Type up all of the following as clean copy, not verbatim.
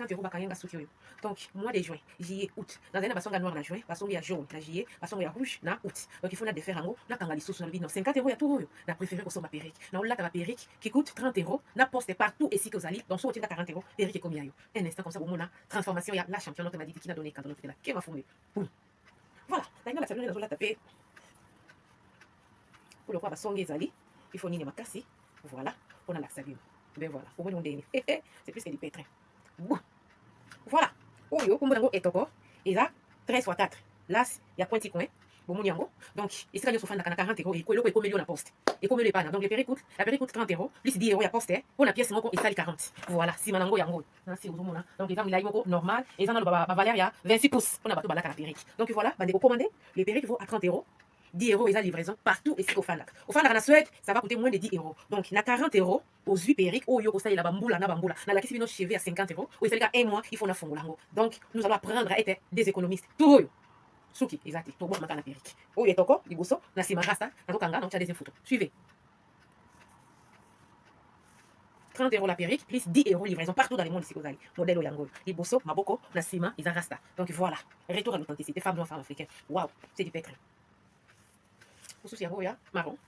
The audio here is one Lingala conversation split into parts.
50 euros bakayanga suki oyo. Donc mois de juin, juillet, août. Dans un basonga noir na juin, basonga jaune na juillet, basonga rouge na août. Donc il faut na défaire en haut, na kanga lisusu na non 50 euros ya tout oyo. Na préféré ko soma perruque. Na on la ta perruque qui coûte 30 euros, na poste partout ici que vous allez dans son hôtel 40 euros, perruque comme yayo. Un instant comme ça pour mon transformation ya la championne notre m'a dit qui n'a donné quand on a fait la kema fumé. Boum. Voilà, là la sablon dans la taper. Pour le quoi basonga ezali, il faut nini makasi. Voilà, on a la sablon. Ben voilà, pour moi c'est plus que du pétrin. Voilà. Oyo, comme vous etoko, et là, 13 fois 4. Là, il y a pointi coin. Bon, mon donc, ici, quand vous faites 40 euros, il faut million la poste. Et comme le pas, donc, la péri coûte 30 euros, plus 10 euros à poste, pour la pièce, il sale 40. Voilà, si manango yango. Si vous avez donc, les amis, normal, et ça, la valeur, il y a 26 pouces. On a battu la péri. Donc, voilà, vous commandez, les péri vaut à 30 euros. 10 euros, ils ont livraison partout ici au Fandak. Au Fandak, en Suède, ça va coûter moins de 10 euros. Donc, il y a 40 euros aux 8 perruques. Oh, yo, ça, il y a bamboula, na bamboula. Na la qui nos cheveux à 50 euros. Ou il fait un mois, il faut na fongolango. Donc, nous allons apprendre à être des économistes. Tout yo. Souki, exact. Tout bon, ma perruque. Oh, il est toko, il bosso, na sima rasta, na kanga, donc tu as des photos. Suivez. 30 euros la perruque, plus 10 euros livraison partout dans le monde ici, vous allez. Modèle Oyango. Les bosso, maboko, na sima, ils rasta. Donc, voilà. Retour à l'authenticité. Femme noire, femme africaine. Waouh, c'est du pétrin. Souci marron, marron,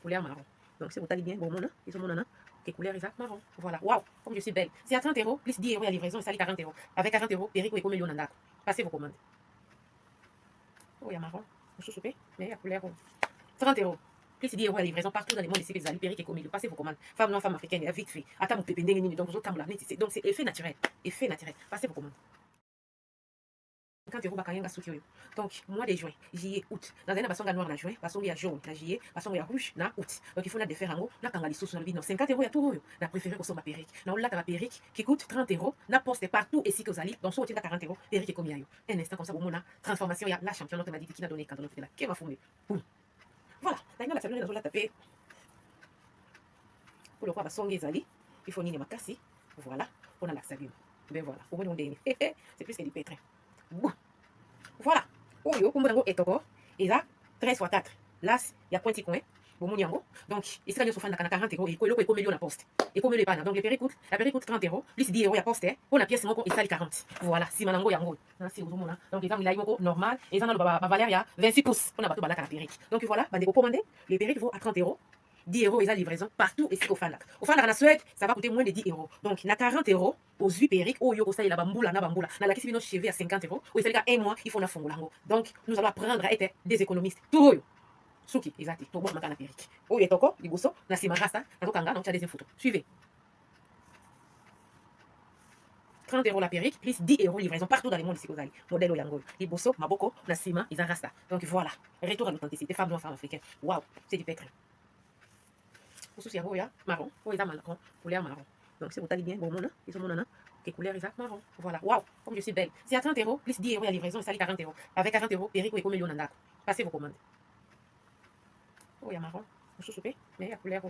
couleur marron. Donc si vous allez bien, bon mon ils sont mon que couleur est marron. Voilà, waouh, comme je suis belle. C'est à 30 euros, plus 10 euros à livraison, ça 40 euros. Avec 40 euros, perruque et comme million d'andako. Passez vos commandes. Oh, il y a marron, je suis mais il y a couleur 30 euros. Plus 10 euros à livraison partout dans le monde ici, les allez perruque et comme million. Passez vos commandes. Femme noire, femme africaine, il y a vite fait. Attends, vous pépé donc vous autres donc c'est effet naturel. Effet naturel. Passez vos commandes. 50 euros bakayanga suki oyo. Donc mois de juin, juillet, août. Dans un basonga noir na juin, basonga jaune na juillet, basonga rouge na août. Donc il faut na défaire en haut, na kanga lisusu na non 50 euros ya tout oyo. Na préféré ko soma perruque. Na on la ta perruque qui coûte 30 euros, na poste partout ici que vous allez dans son hôtel 40 euros, perruque comme yayo. Un instant comme ça pour mon transformation ya la championne notre m'a dit qui n'a donné quand on a fait la kema fumé. Boum. Voilà, là la sablon dans la taper. Pour le quoi basonga ezali, il faut nini makasi. Voilà, on a la sablon. Ben voilà, pour moi c'est plus que du pétrin. Voilà. Oyo, comme vous etoko, et là, 13 fois 4. Là, il y a pointi coin. Bon, mon yango. Donc, ici, quand vous faites 40 euros, il faut million la poste. Et comme le pas, donc, la péri coûte 30 euros, plus 10 euros à poste, pour la pièce, il sale 40. Voilà, si manango yango. Si vous avez donc, les amis, il y a normal, et ça, la valeur, il y a 26 pouces. On a battu la péri. Donc, voilà, vous commandez, les péri vaut à 30 euros. 10 euros, ils ont livraison partout ici au Fandak. Au Fandak, en Suède, ça va coûter moins de 10 euros. Donc, il y a 40 euros aux 8 perruques. Oh, yo, ça, il y a bamboula, na bamboula. Na la qui nos cheveux à 50 euros. Ou il fait un mois, il faut na fongolango. Donc, nous allons apprendre à être des économistes. Tout yo. Souki, exact. Tout bon, ma perruque. Oh, il est toko, il bosso, na sima rasta, na kanga, donc tu as des photos. Suivez. 30 euros la perruque, plus 10 euros livraison partout dans le monde ici, vous allez. Modèle Oyango. Les bosso, maboko, na sima, ils rasta. Donc, voilà. Retour à l'authenticité. Femme noire, femme africaine. Waouh, c'est du pétrin. Souci marron, oh, ils ont marron, couleur marron. Donc si vous allez bien, bon mon ils sont mon que couleur est marron. Voilà, waouh, comme je suis belle. C'est à 30 euros, plus 10 euros à livraison, ça 40 euros. Avec 40 euros, perruque et comme million d'andako. Passez vos commandes. Oh, il y a marron, je suis mais il y a couleur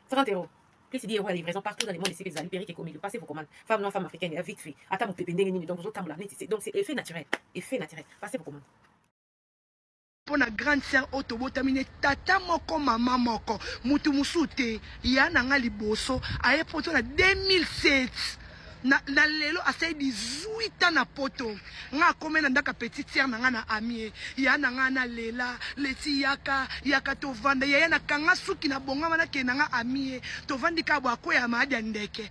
30 euros. Plus 10 euros à livraison partout dans le monde ici, les allez perruque et comme million. Passez vos commandes. Femme noire, femme africaine, il y a vite fait. Attends, vous pépé donc vous autres donc c'est effet naturel. Effet naturel. Passez vos commandes. Pour la grande sœur otobotamine tata moko mama moko mutu musute ya nanga liboso aye poto na 2007 na lelo asai 18 ans na poto nga komé na ndaka petite sœur nanga na amie ya nanga na lela leti yaka to vanda ya na kanga suki na bonga mana ke nanga amie to vandi ka bo akoya maadi ndeke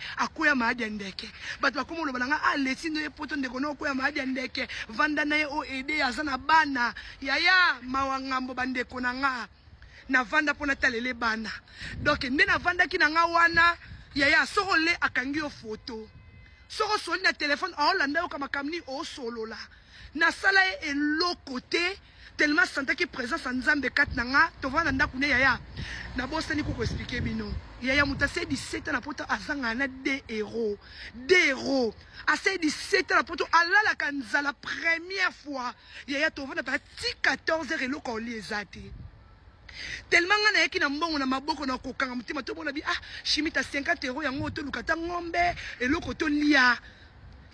bato bakomo loba nanga a leti ndo poto ndeko no akoya maadi ndeke vanda na ye o ede azana bana yaya mawangambo bandeko nanga na vanda pona talele bana donc nde na vanda ki nanga wana yaya soko le akangi yo photo soko soli na téléphone aolanda yo kama kamni o solo la na sala e eloko te tellement sentaki présence nzambe kat nanga to vanda ndako ne yaya na bosani ko expliquer bino yaya mutase 17 na poto azanga na 2 euros ase 17 na poto alala kanza la première fois yaya to vanda pa 14 heures eloko oli ezate tellement ngana yaki na mbongo na maboko na kokanga mutima to bona bi chimita 50 euros yango to lukata ngombe eloko to lia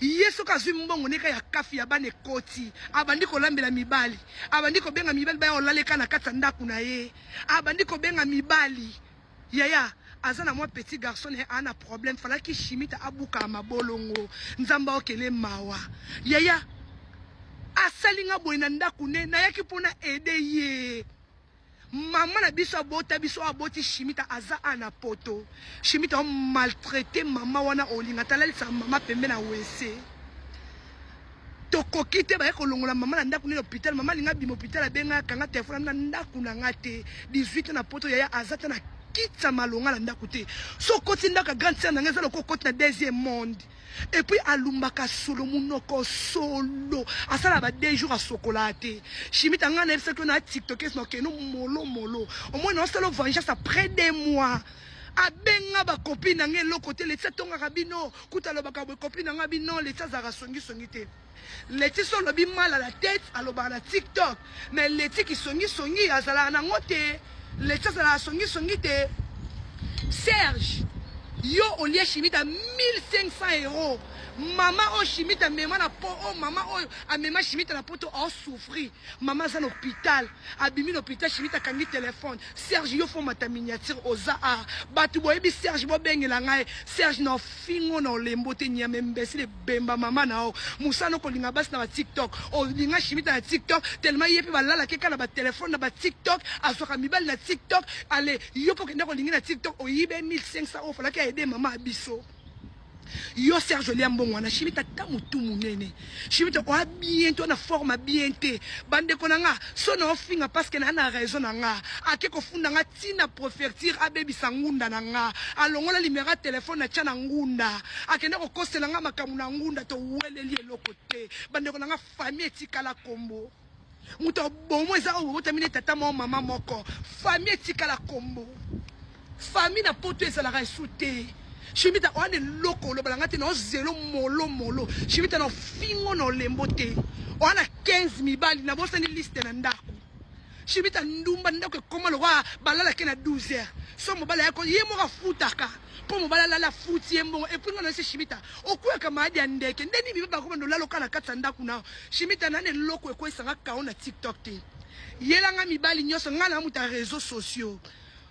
yeso kazwi mbongo neka ya kafi ya bane koti abandi ko lambela mibali abandi ko benga mibali ba olaleka na kata ndaku na ye abandi ko benga mibali yaya azana moi petit garçon et un problème fala ki chimita abuka mabolongo nzamba okele mawa yaya asalinga boina ndakune na yaki pona aider ye maman na biso abota biso aboti chimita aza ana poto chimita on maltraité maman wana olinga talalisa maman pembe na wese tokoki te baye kolongola maman na ndakune l'hôpital maman linga bimo hôpital abenga kanga téléphone na ndakuna ngate 18 na poto yaya azata na kitsa malonga na ndaku te so koti ndaka grande sœur na ngeza loko koti na deuxième monde et puis alumbaka solo munoko solo asala ba 2 jours à chocolat chimita ngana ebisa ko na TikTok es no keno molo molo au moins non solo vengeance après 2 mois abenga ba copine na ngelo côté le tsatonga kabino kutalo ba copine na ngabino le tsazara songi songi te le tiso lobi mal à la tête aloba na TikTok mais le tiki songi songi azala na ngote le tsazara songi songi te Serge yo olie chimita 1500 €. Maman o chimita mema na po o mama o amema chimita na poto o souffrir. Maman za l'hôpital, abimi l'hôpital chimita kangi téléphone. Serge yo fo mata miniature oza a. Batu boyebi Serge bo bengela ngai. Serge no fingo no lembo te nyame mbesi le bemba mama na o. Musano ko linga bas na TikTok. O linga chimita na TikTok tellement yepi balala keka na ba téléphone na ba TikTok asoka mibal na TikTok. Allez, yo po kenda ko linga na TikTok o yibe 1500 € fala ka aider mama abiso. Yo Serge Liambongo na chimita tamutu munene chimita o bientôt na forme bien te bande konanga so na ofinga parce que na raison nga akeko funda nga tina profertir abebi sangunda na nga alongola limera téléphone na tcha na ngunda akenda ko kosela nga makamu na ngunda to weleli eloko te bande konanga famille etikala kombo muto bomo eza o botamine tata mo mama moko famille etikala kombo famille na poto ezalaka esute chimita wane loko lo balangate no zelo molo molo chimita no fingo no lembote wana 15 mibali na bosani liste na ndako chimita ndumba ndako koma lo balala ke na 12 heures so mobala yako yemo ka futaka po mobala la futi yembo et puis ngana se chimita okuya kama adi andeke ndeni biba ko ndo lalo kana katsa ndako na chimita nane loko ekwesanga kaona TikTok te yelanga mibali nyoso ngana muta réseaux sociaux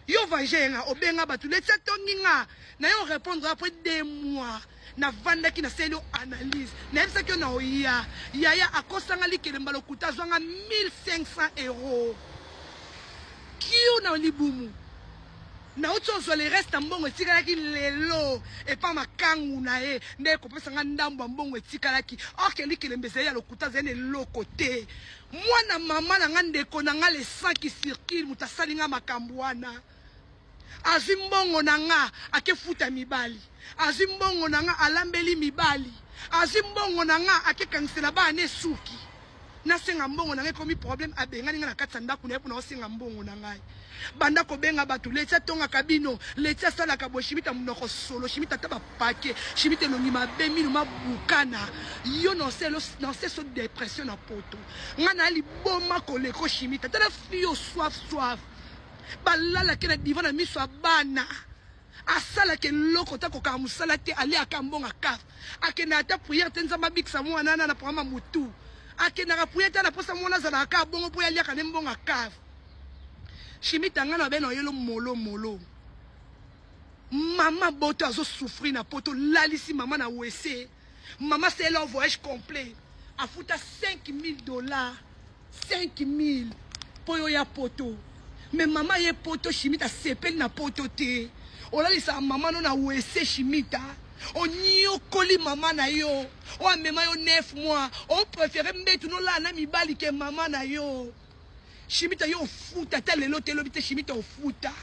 yo vangenga obenga batu le tsatonginga na yo répondre après 2 mois na vanda ki na selo analyse na ça que na oya yaya akosanga likelemba lokuta zwanga 1500 €. Kiyo na libumu na otozo le reste mbongo etikalaki lelo et pas makangu na e nde ko pesanga ndambo mbongo etikalaki ok likelembeze ya lokuta zene lokote mwana mama na ngande ko na ngale 100 qui circule mutasalinga makambwana azimbongo nanga akefuta mibali azimbongo nanga alambeli mibali azimbongo nanga akekansela bane suki nasenga mbongo nanga komi problème abenga ninga na katsa ndako na epona osenga mbongo nanga banda ko benga batu letia tonga kabino letia sala ka boshimita munoko solo shimita taba pake shimita no ngima bemi no mabukana yo no so dépression na poto ngana ali boma koleko shimita tala fio soif balala ke na divan na miso abana asala ke loko ta ko ka musala te ali akambonga kaf akena ata prière tenza mabikisa mwana na programa mutu akena ka prière ta na posa mwana zala ka bongo po ya ka nembonga kaf chimita ngana beno yelo molo molo mama boto azo souffrir na poto lalisi mama na wese mama c'est leur voyage complet afuta $5000 5000 poyo ya poto mais maman ye poto chimita sepel na poto te olalisa mama no na wese chimita onyo koli mama na yo o amema yo 9 mois on préférer mbetu no la na mibali ke mama na yo chimita yo futa telelo telobite chimita ofuta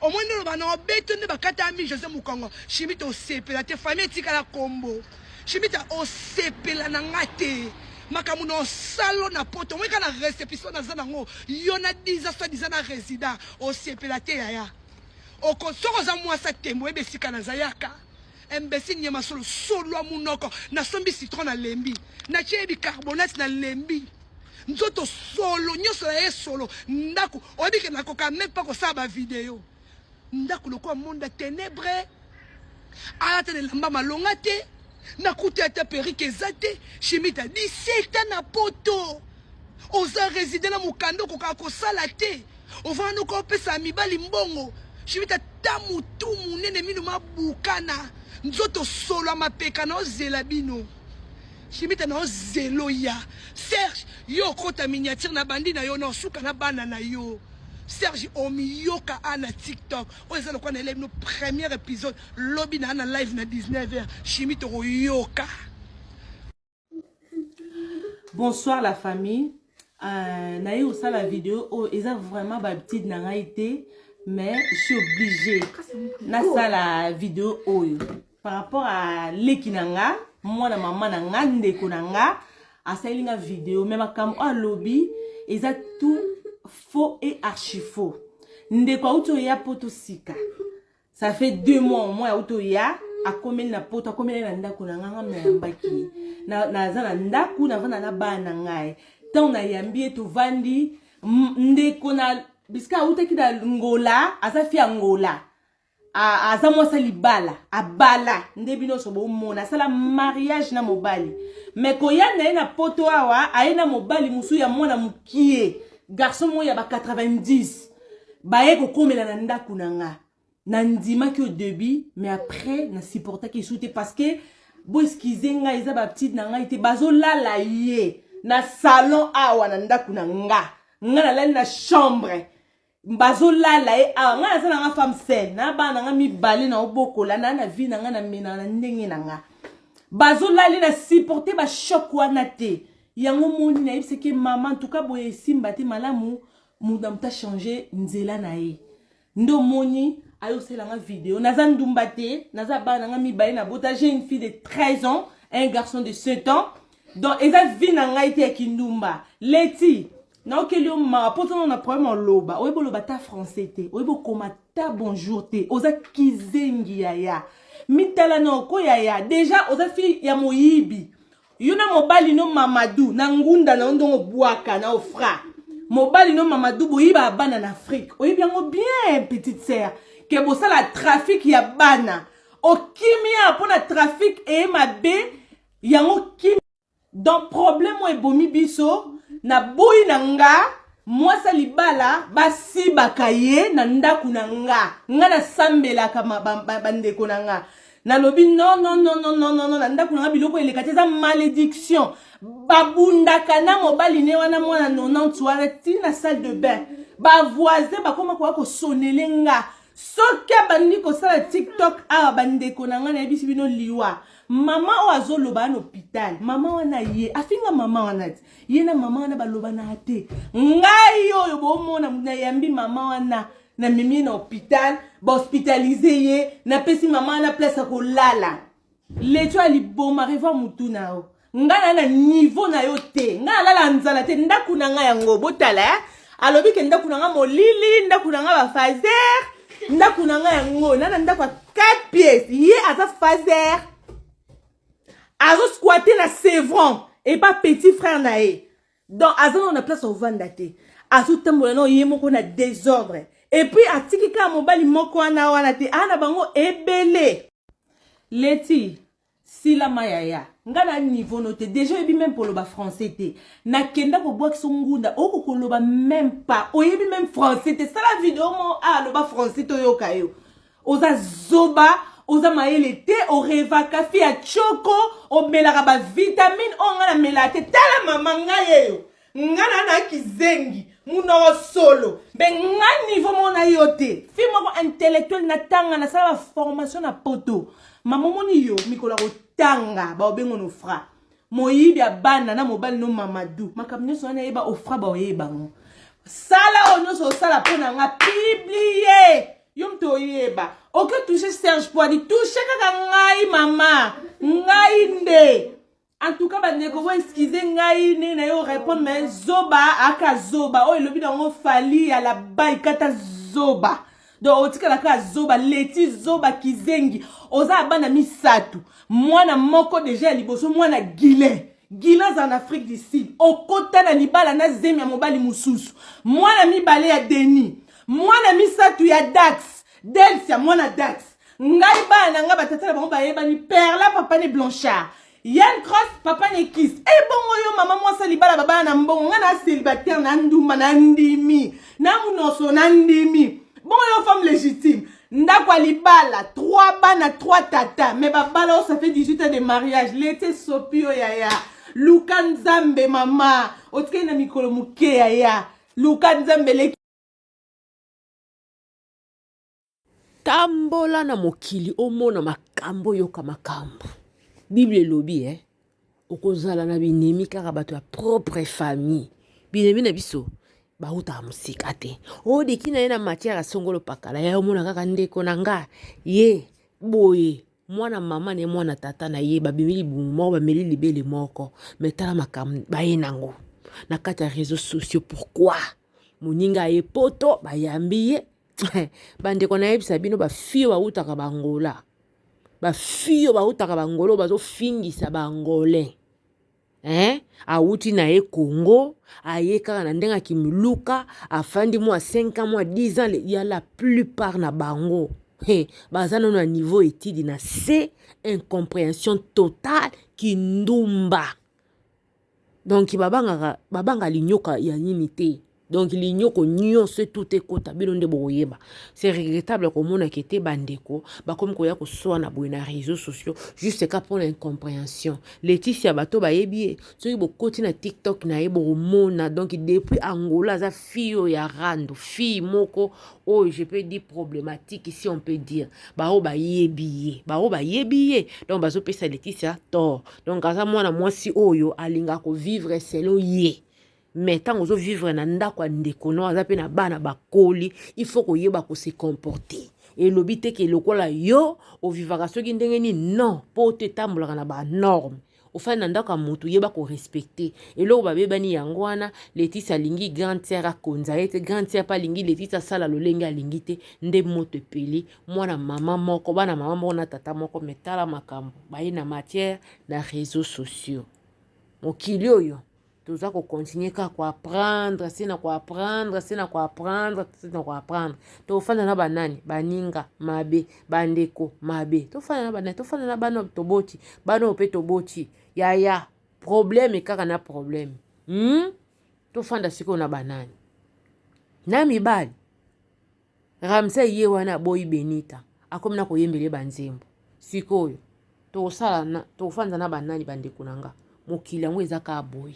au moins no bana obeto ne bakata ami José Mukongo chimita osepela te famille tikala kombo chimita osepela na ngate makamuno salo na poto mweka na réception na zanango yona 10 ans soit na résident osepela te yaya oko soko za mwasa tembo ebesika na zayaka embesi nyama solo solo munoko na sombi citron na lembi na chebi carbonate na lembi nzoto solo nyoso ya solo ndako obike na koka même pas ko saba vidéo ndako loko monde ténèbres ata de lamba malonga te na kuta ata perike ezate chimita 17 ans na poto oza résident na mukando koka ko sala te ovano ko pesa mibali mbongo chimita ata mutu munene mino mabukana nzoto solo mapeka na ozela bino chimita na ozelo ya Serge yo kota miniature na bandi na yo na suka na bana na yo Serge omiyoka ana TikTok oza lokwa na live no premier épisode lobby na live na 19h chimita yoka. Bonsoir la famille. Naïe aussi la vidéo oh ils ont vraiment ma petite n'a été mais je suis obligée na ça la vidéo oh par rapport à l'ékinanga moi na maman na ngande konanga à ça il a vidéo même comme à lobby ils ont tout faux et archi faux ndeko auto ya poto sika ça fait 2 mois au moins auto ya a combien na poto combien na ndako na nganga mbaki na za na ndako na vana na bana ngai tant na yambi to vandi ndeko na biska auto ki da ngola asa fi ngola aza mwasa libala abala ndebino so bo mona sala mariage na mobali mais ko ya na poto awa aina mobali musu ya mwana mukie garçon moya ba 90 baye ko komela na ndako nanga nandima ki au début mais après na supporta ki soute parce que bo eskizenga eza ba petite nanga ite bazo lala ye na salon awa na ndako nanga nga na na chambre bazo lala e awa nga na nga femme seule na bana nga mibale na obokola na vie na nga na mena na ndenge nanga bazo lala na supporter ba choc wana te yango moni na yebise ke maman en tout cas boye simba te malamu muda mta changer nzela na ye ndo moni ayo sela nga vidéo naza ndumba te naza bana nga mibale na bota j'ai une fille de 13 ans un garçon de 7 ans donc eza vie na nga ite ya kindumba leti na okelio ma poto na problème en loba oyebo loba ta français te oyebo komata bonjour te oza kizengi ya mitala na ko ya déjà oza fille ya moyibi yuna mobali no Mamadou na ngunda na ndongo bwaka na ofra mobali no Mamadou boyiba bana na Afrique oyibi yango bien petite sœur ke bosa la trafic ya bana okimia pona trafic e mabe yango kim donc problème o ebomi biso na boyi na nga mwasa libala basi bakaye na ndaku na nga na sambela kama bandeko na nga na lobi non na ndaku na nga biloko elekate za malédiction babunda kana mobali ne wana mwana 90 wana tina salle de bain ba voisin bakoma ko sonele nga soki bandi ko sala TikTok a bandeko na nga na bisi bino liwa mama o azoloba na hôpital mama wana ye afinga mama wana ye na mama wana baloba na ate ngai oyo bomona na yambi mama wana na mimi na hôpital ba hospitaliser ye na pesi mama wana place ko lala leto ali boma revoir mutu nao ngana na niveau na yo te ngana lala nzala te ndaku na nga yango botala alobi ke ndaku na nga molili ndaku na nga ba fazer ndaku na nga yango nana ndaku 4 pièces ye aza fazer azo squatter na Sevron et pas petit frère nae donc azo on a place au vandate azo tambola no ye moko na désordre et puis atiki ka mobali moko wana wana te ana bango ebele leti sila mayaya ngana niveau noté déjà ebi même pour le bas français te na kenda ko box ngunda oko ko loba même pas oyebi même français te ça la vidéo mo le bas français to yoka yo oza zoba oza maele te o reva kafi ya choko o melaka ba vitamine o ngana melate tala mama ngayeyo ngana na kizengi muno solo ben nga niveau mona yote fi moko intellectuel na tanga na sala formation na poto mama moni yo mikola ko tanga ba obengo no fra moyibi abana na mobali no Mamadou makamnyo so na yeba ofra ba oyeba ngo sala ono so sala pona nga publier yom to yeba oke toucher Serge Poidi toucher kaka ngai mama ngai nde en tout cas bandeko vo excuser ngai ne na yo répondre mais zoba aka zoba o elobi na ngo fali ya la bail kata zoba donc otika la ka zoba leti zoba kizengi oza bana misatu mwana moko déjà liboso mwana Guilin en Afrique du Sud okota na libala na zemi ya mobali mususu mwana mibale ya Denis mwana misatu ya Dax Delcia mwana Dax ngai bana nga batata bango bayeba ni Perla papa ni Blanchard Yann Cross papa ni Kiss e bongo yo mama mwasa libala baba na mbongo nga na célibataire na nduma na ndimi na munoso na ndimi bongo yo femme légitime ndako ya libala 3 bana 3 tata mais babala ça fait 18 ans de mariage l'été sopi oyo yaya luka nzambe mama otikali na mikolo moke yaya luka nzambe leki tambola na mokili omona makambo yoka makambo bible elobi okozala na binemi kaka bato ya propre famille binemi na biso bautaka mosika te odeki na ye na matière asongolo pakala ya omona kaka ndeko na nga ye boye mwana mama na ye mwana tata na ye babimi libumu moko bameli libele moko me tala makambo baye nango na kati ya réseaux sociaux pourquoi moninga aye poto bayambi ye bandeko nayebisa bino bafio bautaka bangola bafio bautaka bangolo bazofingisa bangolin awuti na ye Congo aye kaka na ndenga kimiluka afandi mwa 5 ans mwa 10 ans ya la plupart na bango baza nano na niveau étude na C incompréhension totale kindumba donc babanga linyoka ya nini te donc linyoko nyonso tout ekota bino nde boyeba c'est regrettable komona kete bandeko bakomi koya kosoa na boye na réseaux sociaux juste ka pour l'incompréhension Laetitia bato bayebi ye soki bokoti na TikTok na ye bomona donc depuis Angola aza fille ya rando fille moko oh je peux dire problématique si on peut dire bao bayebi ye donc bazopesa Laetitia tort donc aza mwana mwasi oyo alinga ko vivre selon ye mais tant ozo vivre na ndako ya ndeko no aza pe na bana bakoli il faut koyeba ko se comporter et lobite ke lokola yo o vivaka soki ndenge ni non po te tambolaka na ba norme ofani na ndako ya mutu yeba ko respecter eloko babebani yango wana Laetitia alingi grande sœur akonza ete grande sœur pa lingi Laetitia sala lolenge alingi te nde moto epeli mwana mama moko bana mama moko na tata moko metala makambo baye na matière na réseaux sociaux mokili oyo toza ko continuer ka ko apprendre sina ko apprendre to fana na banani baninga mabe bandeko mabe to fana na banani to fana na bano toboti bano pe toboti ya problème kaka na problème to fanda siko na banani na mibali Ramsey ye wana boy Benita akomna ko yembele banzembo sikoyo to sala na to fanda na banani bandeko nanga mokili yango ezaka boy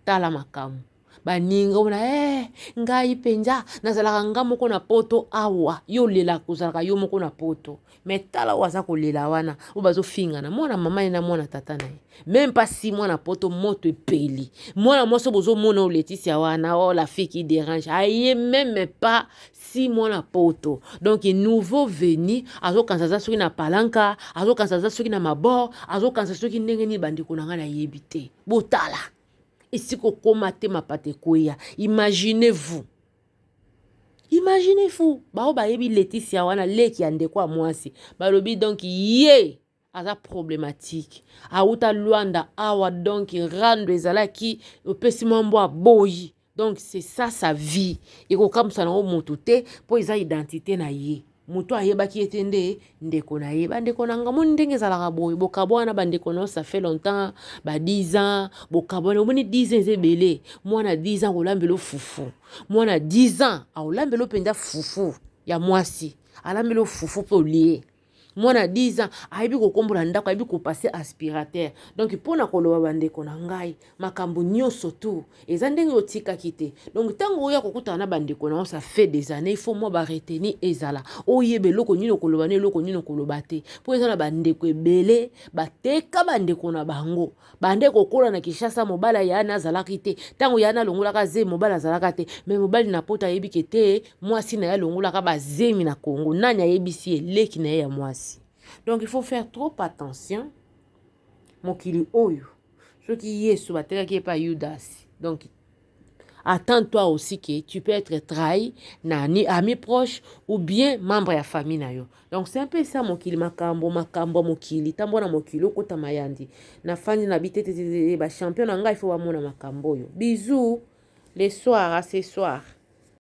tala makamu baninga ona ngai penja nazalaka nga moko na poto awa yo lela kozalaka yo moko na poto mais tala waza kolela wana obazo finga na mwana mama na mwana tata na ye même pas 6 mois na poto moto epeli mwana moso bozo mona Laetitia wana oh la fille qui dérange aye même pas 6 mois na poto donc nouveau venu azo kansaza soki na palanka azo kansaza soki na mabor azo kansaza soki ndenge ni bandiko na nga na yebite botala esiko komate mapate koya imaginez-vous bao bayebi Laetitia wana leki ya ndeko ya mwasi balobi donc ye aza problématique auta Luanda awa donc rando ezalaki opesi mambo aboyi donc c'est ça sa vie ekokamsa nango motu te po eza identité na ye moto ayebaki ete nde ndeko na ye bandeko na ngamo ndenge ezalaka boye bokabwana bandeko na ça fait longtemps ba 10 ans bokabwana omoni 10 ans ezebele mwana 10 ans olambelo fufu mwana 10 ans aolambelo penda fufu ya mwasi alambelo fufu po lié mwana 10 ans ayebi kokombola ndako ayebi kopase aspirateur donc pona koloba bandeko na ngai makambo nyonso tu eza ndenge otikaki te donc tango oya kokutana na bandeko na ça fait des années il faut moi ba retenir ezala oyebe loko nino koloba ne loko nino koloba te po eza na bandeko ebele bateka bandeko na bango bandeko kola na Kishasa mobala ya na zalaki te tango ya na longolaka ze mobala zalaka te mais mobali na pota yebi kete mwasi na ya longolaka ba zemi na Congo nani ayebisi eleki na ya mwasi. Donc il faut faire trop attention mokili oyo soki Yesu batekaki pa Judas donc attends-toi aussi que tu peux être trahi na ni ami proche ou bien membre ya famille na yo donc c'est un peu ça mokili makambo mokili tambo na mokili okota mayandi na fandi na bitete ba champion na ngai il faut ba mona makambo yo bisous les soirs à ce soir.